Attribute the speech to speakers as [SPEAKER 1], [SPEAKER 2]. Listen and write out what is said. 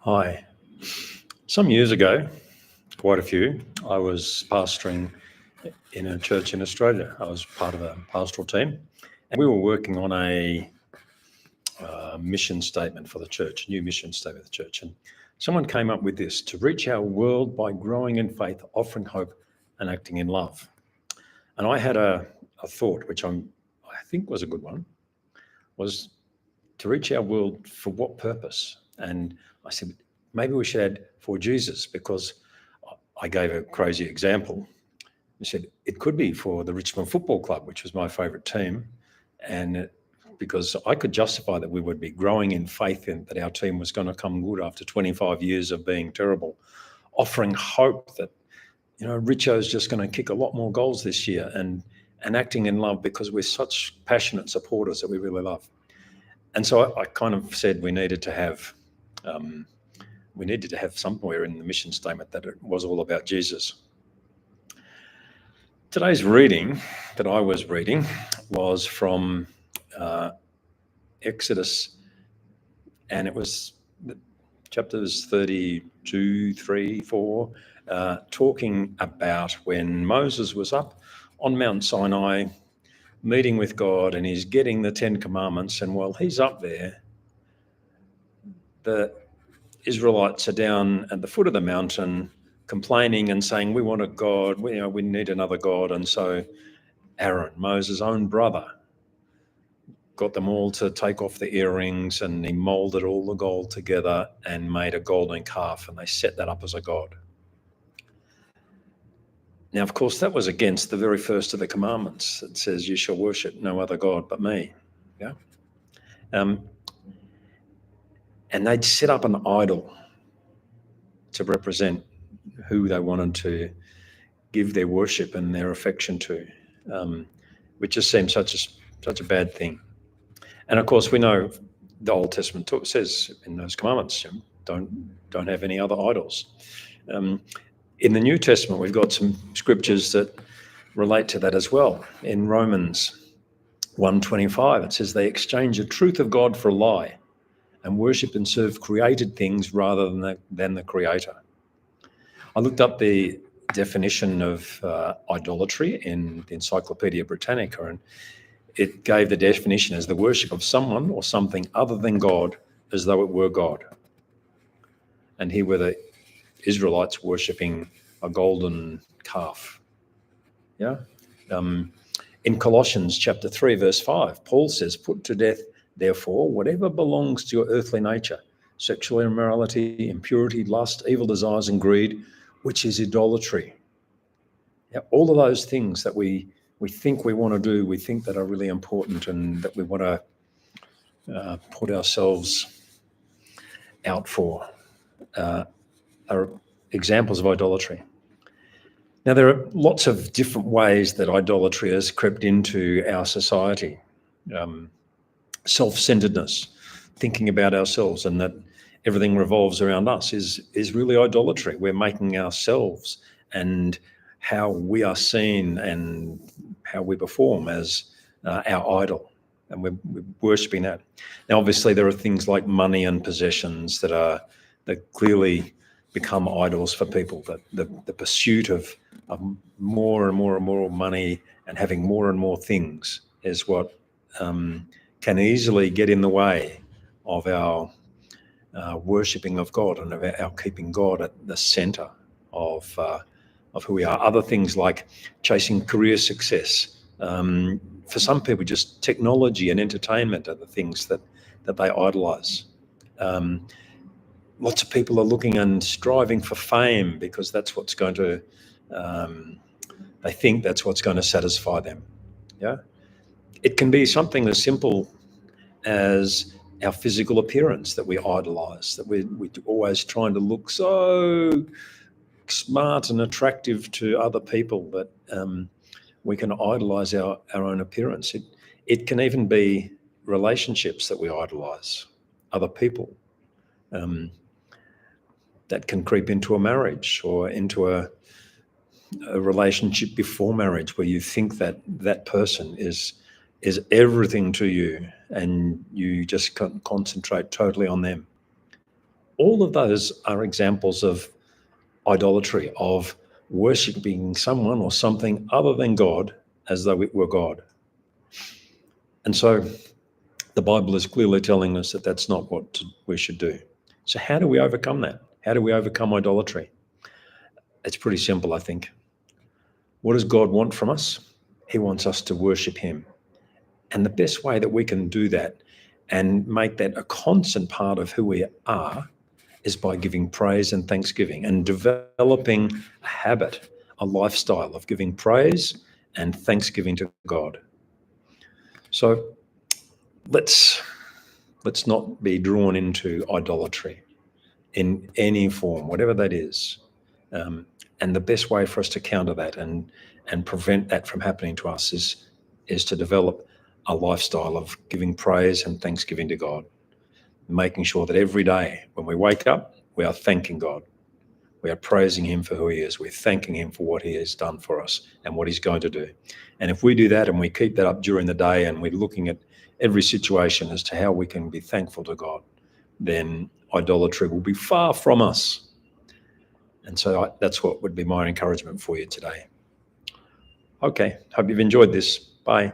[SPEAKER 1] Hi. Some years ago, quite a few, I was pastoring in a church in Australia. I was part of a pastoral team, and we were working on a mission statement for the church, a new mission statement of the church. And someone came up with this: to reach our world by growing in faith, offering hope, and acting in love. And I had a thought, which I think was a good one, was to reach our world for what purpose? And I said, maybe we should add for Jesus, because I gave a crazy example. I said it could be for the Richmond Football Club, which was my favourite team, and because I could justify that we would be growing in faith in that our team was going to come good after 25 years of being terrible, offering hope that Richo's just going to kick a lot more goals this year, and acting in love because we're such passionate supporters that we really love. And so I kind of said we needed to have somewhere in the mission statement that it was all about Jesus. Today's reading that I was reading was from Exodus, and it was chapters 32, 3, 4, talking about when Moses was up on Mount Sinai meeting with God, and he's getting the 10 Commandments, and while he's up there, the Israelites are down at the foot of the mountain complaining and saying, we want a God, we need another God. And so Aaron, Moses' own brother, got them all to take off the earrings, and he molded all the gold together and made a golden calf, and they set that up as a god. Now, of course, that was against the very first of the commandments. It says, you shall worship no other God but me. Yeah. And they'd set up an idol to represent who they wanted to give their worship and their affection to, which just seems such a bad thing. And of course, we know the Old Testament says in those commandments, don't have any other idols. In the New Testament, we've got some scriptures that relate to that as well. In Romans 1:25, it says they exchange the truth of God for a lie and worship and serve created things rather than the Creator. I looked up the definition of idolatry in the Encyclopedia Britannica, and it gave the definition as the worship of someone or something other than God as though it were God. And here were the Israelites worshipping a golden calf. Yeah. In Colossians chapter 3, verse 5, Paul says, put to death, therefore, whatever belongs to your earthly nature, sexual immorality, impurity, lust, evil desires, and greed, which is idolatry. Yeah, all of those things that we think we want to do, we think that are really important and that we want to put ourselves out for, are examples of idolatry. Now, there are lots of different ways that idolatry has crept into our society. Self-centeredness, thinking about ourselves and that everything revolves around us is really idolatry. We're making ourselves and how we are seen and how we perform as our idol, and we're worshipping that. Now, obviously, there are things like money and possessions that clearly become idols for people. That the pursuit of more and more and more money and having more and more things is what can easily get in the way of our worshipping of God and of our keeping God at the centre of who we are. Other things like chasing career success. For some people, just technology and entertainment are the things that they idolise. Lots of people are looking and striving for fame because that's what's going to, they think that's what's going to satisfy them. Yeah. It can be something as simple as our physical appearance that we idolise, that we're always trying to look so smart and attractive to other people that we can idolise our own appearance. It can even be relationships that we idolise, other people. That can creep into a marriage or into a relationship before marriage where you think that that person is everything to you and you just concentrate totally on them. All of those are examples of idolatry, of worshipping someone or something other than God as though it were God. And so the Bible is clearly telling us that that's not what we should do. So how do we overcome that? How do we overcome idolatry? It's pretty simple, I think. What does God want from us? He wants us to worship him. And the best way that we can do that and make that a constant part of who we are is by giving praise and thanksgiving and developing a habit, a lifestyle of giving praise and thanksgiving to God. So let's not be drawn into idolatry in any form, whatever that is. And the best way for us to counter that and prevent that from happening to us is to develop a lifestyle of giving praise and thanksgiving to God, making sure that every day when we wake up, we are thanking God. We are praising him for who he is. We're thanking him for what he has done for us and what he's going to do. And if we do that and we keep that up during the day and we're looking at every situation as to how we can be thankful to God, then idolatry will be far from us. And so that's what would be my encouragement for you today. Okay, hope you've enjoyed this. Bye.